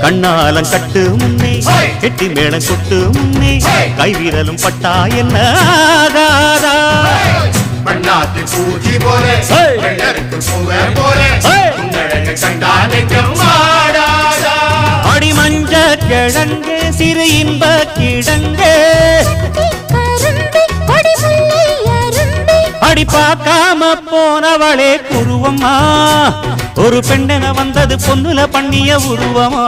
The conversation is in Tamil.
கண்ணாலம் கட்டு முன்னே கெட்டி மேளம் கொட்டு முன்னே கைவிரலும் பட்டா என்ன ஆகாதா மண்ணாத்து பூஜி போல போல அடி மஞ்ச கிழங்கு சிறு இன்ப கிழங்கு அடி பார்க்காம போனவளே குருவம்மா ஒரு பெண்ணென வந்தது பொண்ணுல பண்ணிய உருவமா